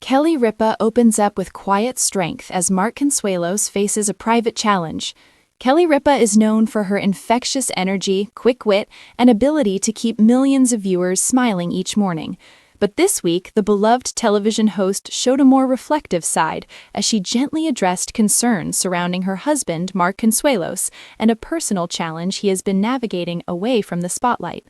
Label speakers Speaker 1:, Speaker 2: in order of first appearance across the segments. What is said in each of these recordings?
Speaker 1: Kelly Ripa opens up with quiet strength as Mark Consuelos faces a private challenge. Kelly Ripa is known for her infectious energy, quick wit, and ability to keep millions of viewers smiling each morning. But this week, the beloved television host showed a more reflective side as she gently addressed concerns surrounding her husband, Mark Consuelos, and a personal challenge he has been navigating away from the spotlight.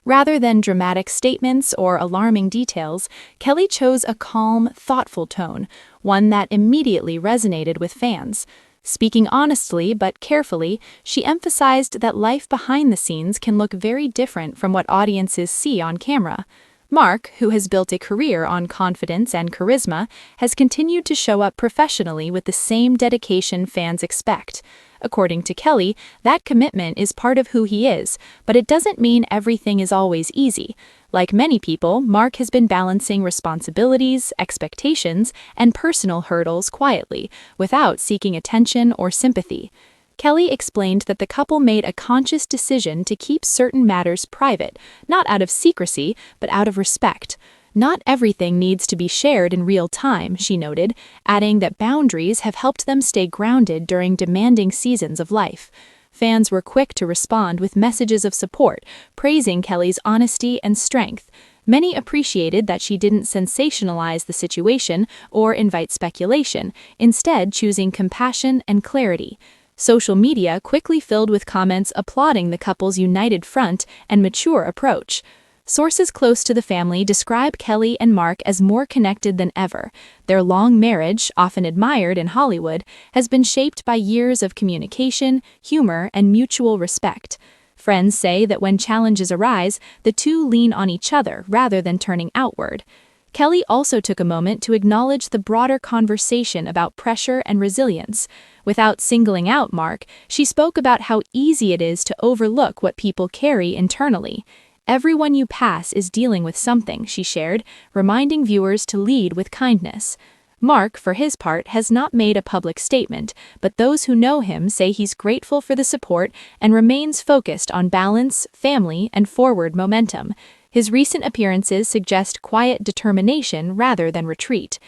Speaker 1: Rather than dramatic statements or alarming details, Kelly chose a calm, thoughtful tone, one that immediately resonated with fans. Speaking honestly but carefully, she emphasized that life behind the scenes can look very different from what audiences see on camera. Mark, who has built a career on confidence and charisma, has continued to show up professionally with the same dedication fans expect. According to Kelly, that commitment is part of who he is, but it doesn't mean everything is always easy. Like many people, Mark has been balancing responsibilities, expectations, and personal hurdles quietly, without seeking attention or sympathy. Kelly explained that the couple made a conscious decision to keep certain matters private, not out of secrecy, but out of respect. Not everything needs to be shared in real time, she noted, adding that boundaries have helped them stay grounded during demanding seasons of life. Fans were quick to respond with messages of support, praising Kelly's honesty and strength. Many appreciated that she didn't sensationalize the situation or invite speculation, instead choosing compassion and clarity. Social media quickly filled with comments applauding the couple's united front and mature approach. Sources close to the family describe Kelly and Mark as more connected than ever. Their long marriage, often admired in Hollywood, has been shaped by years of communication, humor, and mutual respect. Friends say that when challenges arise, the two lean on each other rather than turning outward. Kelly also took a moment to acknowledge the broader conversation about pressure and resilience. Without singling out Mark, she spoke about how easy it is to overlook what people carry internally. Everyone you pass is dealing with something, she shared, reminding viewers to lead with kindness. Mark, for his part, has not made a public statement, but those who know him say he's grateful for the support and remains focused on balance, family, and forward momentum. His recent appearances suggest quiet determination rather than retreat.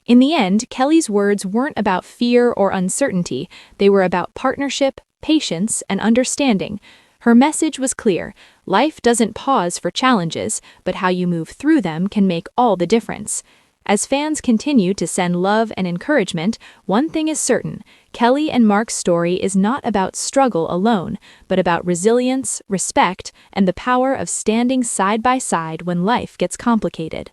Speaker 1: In the end, Kelly's words weren't about fear or uncertainty, they were about partnership, patience, and understanding. Her message was clear: life doesn't pause for challenges, but how you move through them can make all the difference. As fans continue to send love and encouragement, one thing is certain: Kelly and Mark's story is not about struggle alone, but about resilience, respect, and the power of standing side by side when life gets complicated.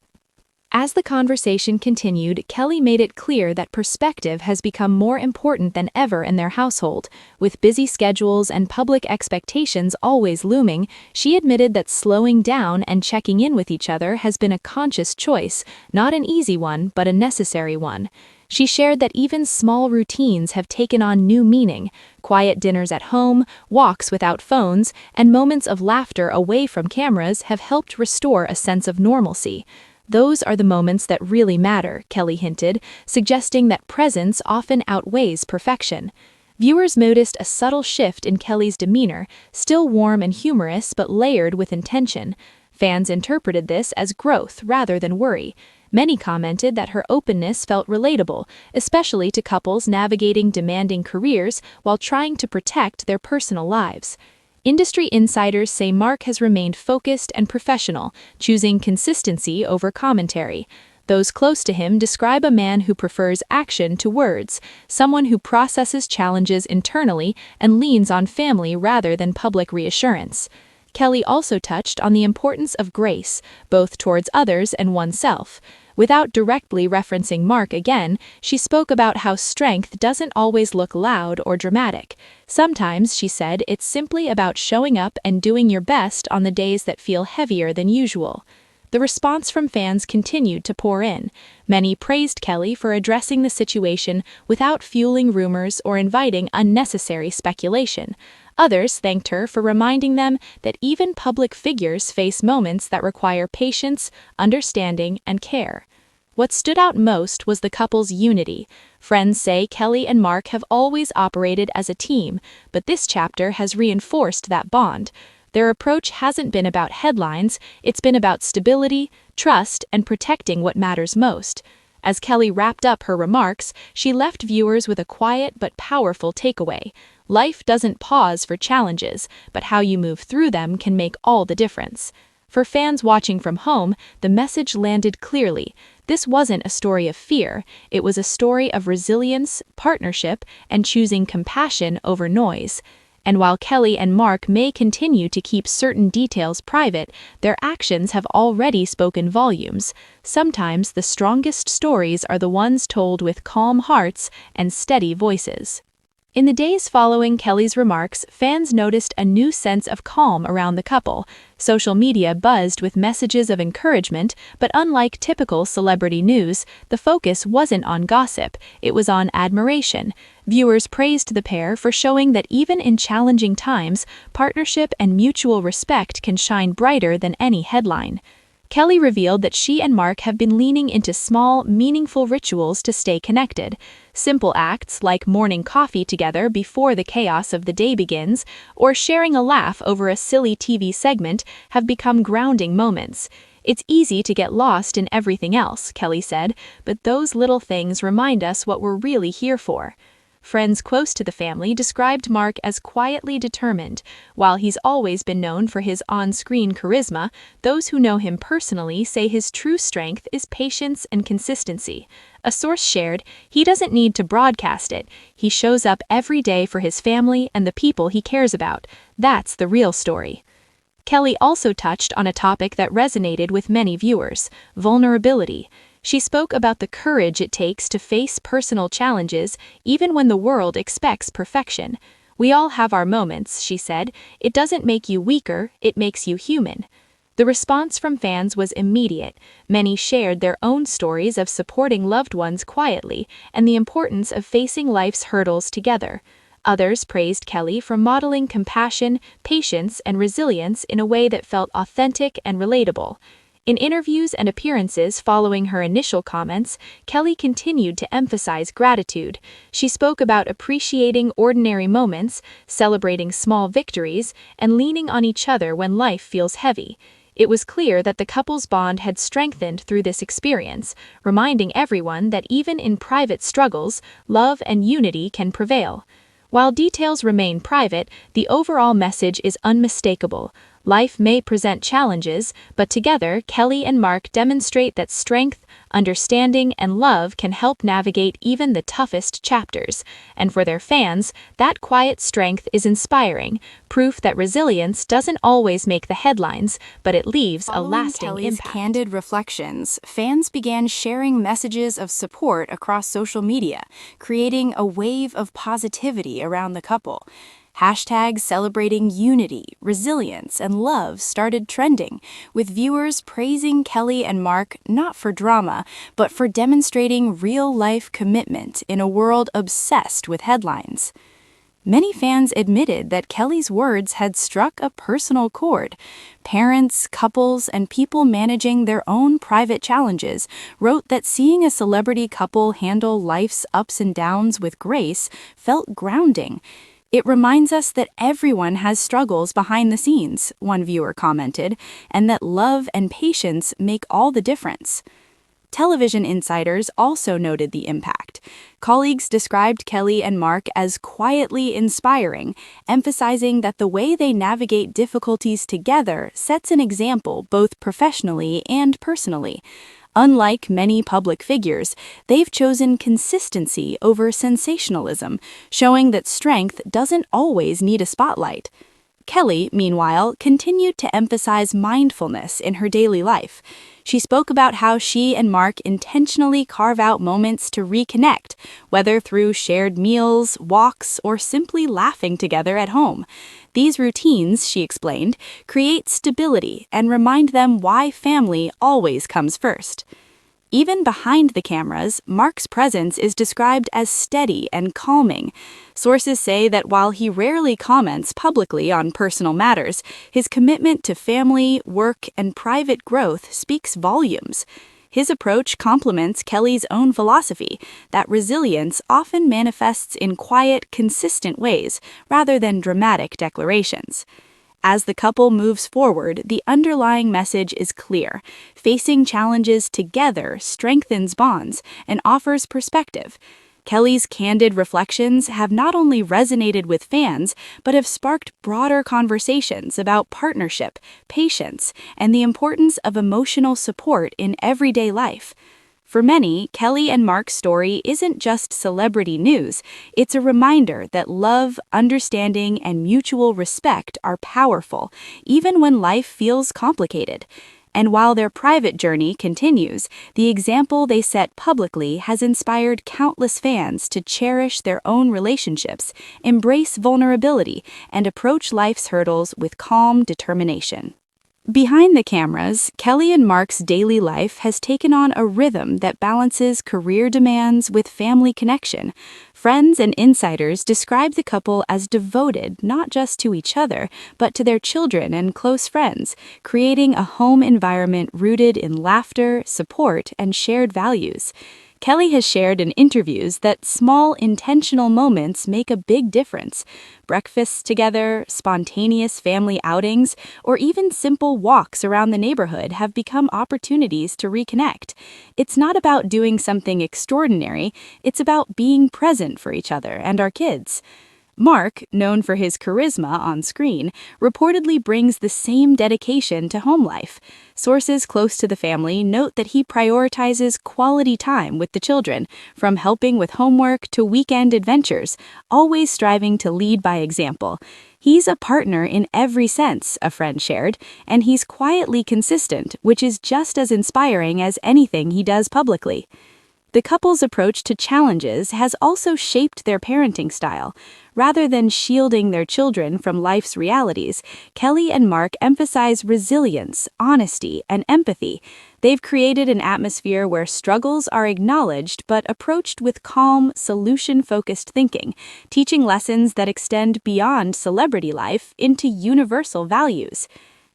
Speaker 1: As the conversation continued, Kelly made it clear that perspective has become more important than ever in their household. With busy schedules and public expectations always looming, she admitted that slowing down and checking in with each other has been a conscious choice, not an easy one, but a necessary one. She shared that even small routines have taken on new meaning. Quiet dinners at home, walks without phones, and moments of laughter away from cameras have helped restore a sense of normalcy. Those are the moments that really matter, Kelly hinted, suggesting that presence often outweighs perfection. Viewers noticed a subtle shift in Kelly's demeanor, still warm and humorous but layered with intention. Fans interpreted this as growth rather than worry. Many commented that her openness felt relatable, especially to couples navigating demanding careers while trying to protect their personal lives. Industry insiders say Mark has remained focused and professional, choosing consistency over commentary. Those close to him describe a man who prefers action to words, someone who processes challenges internally and leans on family rather than public reassurance. Kelly also touched on the importance of grace, both towards others and oneself. Without directly referencing Mark again, she spoke about how strength doesn't always look loud or dramatic. Sometimes, she said, it's simply about showing up and doing your best on the days that feel heavier than usual. The response from fans continued to pour in. Many praised Kelly for addressing the situation without fueling rumors or inviting unnecessary speculation. Others thanked her for reminding them that even public figures face moments that require patience, understanding, and care. What stood out most was the couple's unity. Friends say Kelly and Mark have always operated as a team, but this chapter has reinforced that bond. Their approach hasn't been about headlines, it's been about stability, trust, and protecting what matters most. As Kelly wrapped up her remarks, she left viewers with a quiet but powerful takeaway. Life doesn't pause for challenges, but how you move through them can make all the difference. For fans watching from home, the message landed clearly. This wasn't a story of fear, it was a story of resilience, partnership, and choosing compassion over noise. And while Kelly and Mark may continue to keep certain details private, their actions have already spoken volumes. Sometimes the strongest stories are the ones told with calm hearts and steady voices. In the days following Kelly's remarks, fans noticed a new sense of calm around the couple. Social media buzzed with messages of encouragement, but unlike typical celebrity news, the focus wasn't on gossip, it was on admiration. Viewers praised the pair for showing that even in challenging times, partnership and mutual respect can shine brighter than any headline. Kelly revealed that she and Mark have been leaning into small, meaningful rituals to stay connected. Simple acts like morning coffee together before the chaos of the day begins, or sharing a laugh over a silly TV segment, have become grounding moments. It's easy to get lost in everything else, Kelly said, but those little things remind us what we're really here for. Friends close to the family described Mark as quietly determined. While he's always been known for his on-screen charisma, those who know him personally say his true strength is patience and consistency. A source shared, "He doesn't need to broadcast it. He shows up every day for his family and the people he cares about. That's the real story." Kelly also touched on a topic that resonated with many viewers: vulnerability. She spoke about the courage it takes to face personal challenges, even when the world expects perfection. "We all have our moments," she said. "It doesn't make you weaker, it makes you human." The response from fans was immediate. Many shared their own stories of supporting loved ones quietly and the importance of facing life's hurdles together. Others praised Kelly for modeling compassion, patience, and resilience in a way that felt authentic and relatable. In interviews and appearances following her initial comments, Kelly continued to emphasize gratitude. She spoke about appreciating ordinary moments, celebrating small victories, and leaning on each other when life feels heavy. It was clear that the couple's bond had strengthened through this experience, reminding everyone that even in private struggles, love and unity can prevail. While details remain private, the overall message is unmistakable. Life may present challenges, but together, Kelly and Mark demonstrate that strength, understanding, and love can help navigate even the toughest chapters. And for their fans, that quiet strength is inspiring, proof that resilience doesn't always make the headlines, but it leaves a lasting
Speaker 2: Kelly's
Speaker 1: impact.
Speaker 2: candid reflections, fans began sharing messages of support across social media, creating a wave of positivity around the couple. Hashtags celebrating unity, resilience, and love started trending, with viewers praising Kelly and Mark not for drama, but for demonstrating real-life commitment in a world obsessed with headlines. Many fans admitted that Kelly's words had struck a personal chord. Parents, couples, and people managing their own private challenges wrote that seeing a celebrity couple handle life's ups and downs with grace felt grounding. "It reminds us that everyone has struggles behind the scenes," one viewer commented, "and that love and patience make all the difference." Television insiders also noted the impact. Colleagues described Kelly and Mark as quietly inspiring, emphasizing that the way they navigate difficulties together sets an example both professionally and personally. Unlike many public figures, they've chosen consistency over sensationalism, showing that strength doesn't always need a spotlight. Kelly, meanwhile, continued to emphasize mindfulness in her daily life. She spoke about how she and Mark intentionally carve out moments to reconnect, whether through shared meals, walks, or simply laughing together at home. These routines, she explained, create stability and remind them why family always comes first. Even behind the cameras, Mark's presence is described as steady and calming. Sources say that while he rarely comments publicly on personal matters, his commitment to family, work, and private growth speaks volumes. His approach complements Kelly's own philosophy that resilience often manifests in quiet, consistent ways rather than dramatic declarations. As the couple moves forward, the underlying message is clear. Facing challenges together strengthens bonds and offers perspective. Kelly's candid reflections have not only resonated with fans, but have sparked broader conversations about partnership, patience, and the importance of emotional support in everyday life. For many, Kelly and Mark's story isn't just celebrity news, it's a reminder that love, understanding, and mutual respect are powerful, even when life feels complicated. And while their private journey continues, the example they set publicly has inspired countless fans to cherish their own relationships, embrace vulnerability, and approach life's hurdles with calm determination. Behind the cameras, Kelly and Mark's daily life has taken on a rhythm that balances career demands with family connection. Friends and insiders describe the couple as devoted not just to each other, but to their children and close friends, creating a home environment rooted in laughter, support, and shared values. Kelly has shared in interviews that small, intentional moments make a big difference. Breakfasts together, spontaneous family outings, or even simple walks around the neighborhood have become opportunities to reconnect. It's not about doing something extraordinary, it's about being present for each other and our kids. Mark, known for his charisma on screen, reportedly brings the same dedication to home life. Sources close to the family note that he prioritizes quality time with the children, from helping with homework to weekend adventures, always striving to lead by example. He's a partner in every sense, a friend shared, and he's quietly consistent, which is just as inspiring as anything he does publicly. The couple's approach to challenges has also shaped their parenting style. Rather than shielding their children from life's realities, Kelly and Mark emphasize resilience, honesty, and empathy. They've created an atmosphere where struggles are acknowledged but approached with calm, solution-focused thinking, teaching lessons that extend beyond celebrity life into universal values.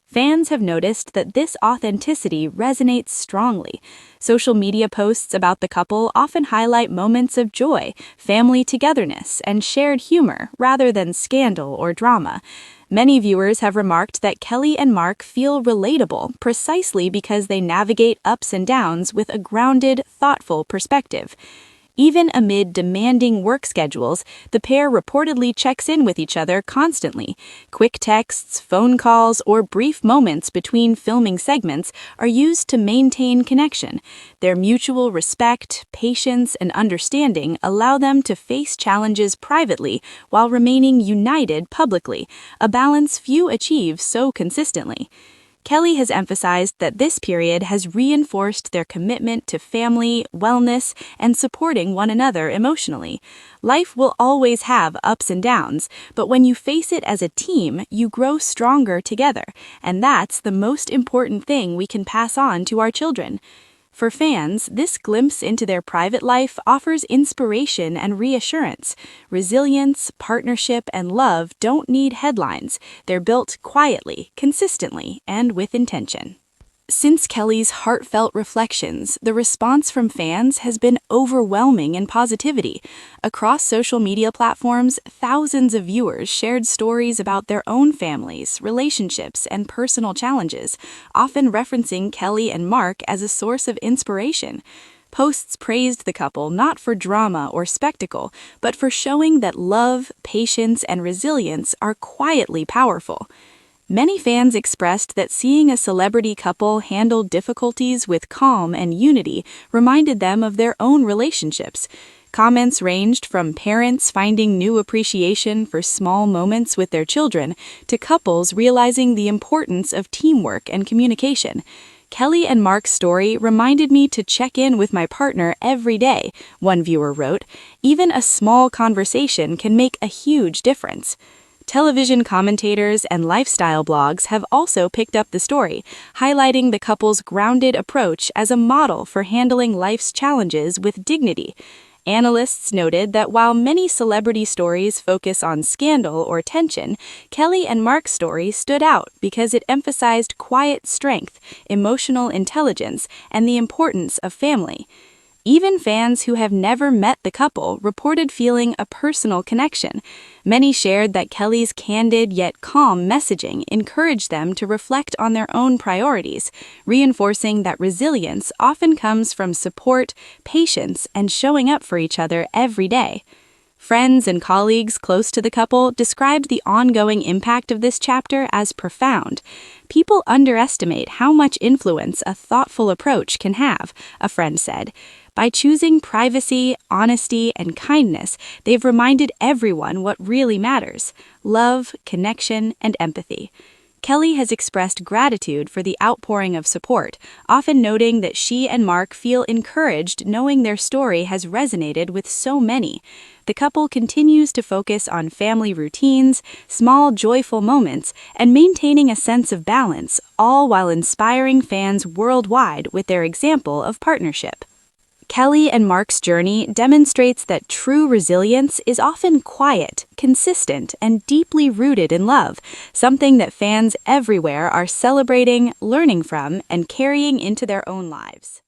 Speaker 2: Fans have noticed that this authenticity resonates strongly. Social media posts about the couple often highlight moments of joy, family togetherness, and shared humor rather than scandal or drama. Many viewers have remarked that Kelly and Mark feel relatable precisely because they navigate ups and downs with a grounded, thoughtful perspective. Even amid demanding work schedules, the pair reportedly checks in with each other constantly. Quick texts, phone calls, or brief moments between filming segments are used to maintain connection. Their mutual respect, patience, and understanding allow them to face challenges privately while remaining united publicly, a balance few achieve so consistently. Kelly has emphasized that this period has reinforced their commitment to family, wellness, and supporting one another emotionally. Life will always have ups and downs, but when you face it as a team, you grow stronger together, and that's the most important thing we can pass on to our children. For fans, this glimpse into their private life offers inspiration and reassurance. Resilience, partnership, and love don't need headlines. They're built quietly, consistently, and with intention. Since Kelly's heartfelt reflections, the response from fans has been overwhelming in positivity. Across social media platforms, thousands of viewers shared stories about their own families, relationships, and personal challenges, often referencing Kelly and Mark as a source of inspiration. Posts praised the couple not for drama or spectacle, but for showing that love, patience, and resilience are quietly powerful. Many fans expressed that seeing a celebrity couple handle difficulties with calm and unity reminded them of their own relationships. Comments ranged from parents finding new appreciation for small moments with their children to couples realizing the importance of teamwork and communication. Kelly and Mark's story reminded me to check in with my partner every day, one viewer wrote. Even a small conversation can make a huge difference. Television commentators and lifestyle blogs have also picked up the story, highlighting the couple's grounded approach as a model for handling life's challenges with dignity. Analysts noted that while many celebrity stories focus on scandal or tension, Kelly and Mark's story stood out because it emphasized quiet strength, emotional intelligence, and the importance of family. Even fans who have never met the couple reported feeling a personal connection. Many shared that Kelly's candid yet calm messaging encouraged them to reflect on their own priorities, reinforcing that resilience often comes from support, patience, and showing up for each other every day. Friends and colleagues close to the couple described the ongoing impact of this chapter as profound. People underestimate how much influence a thoughtful approach can have, a friend said. By choosing privacy, honesty, and kindness, they've reminded everyone what really matters: love, connection, and empathy. Kelly has expressed gratitude for the outpouring of support, often noting that she and Mark feel encouraged knowing their story has resonated with so many. The couple continues to focus on family routines, small joyful moments, and maintaining a sense of balance, all while inspiring fans worldwide with their example of partnership. Kelly and Mark's journey demonstrates that true resilience is often quiet, consistent, and deeply rooted in love, something that fans everywhere are celebrating, learning from, and carrying into their own lives.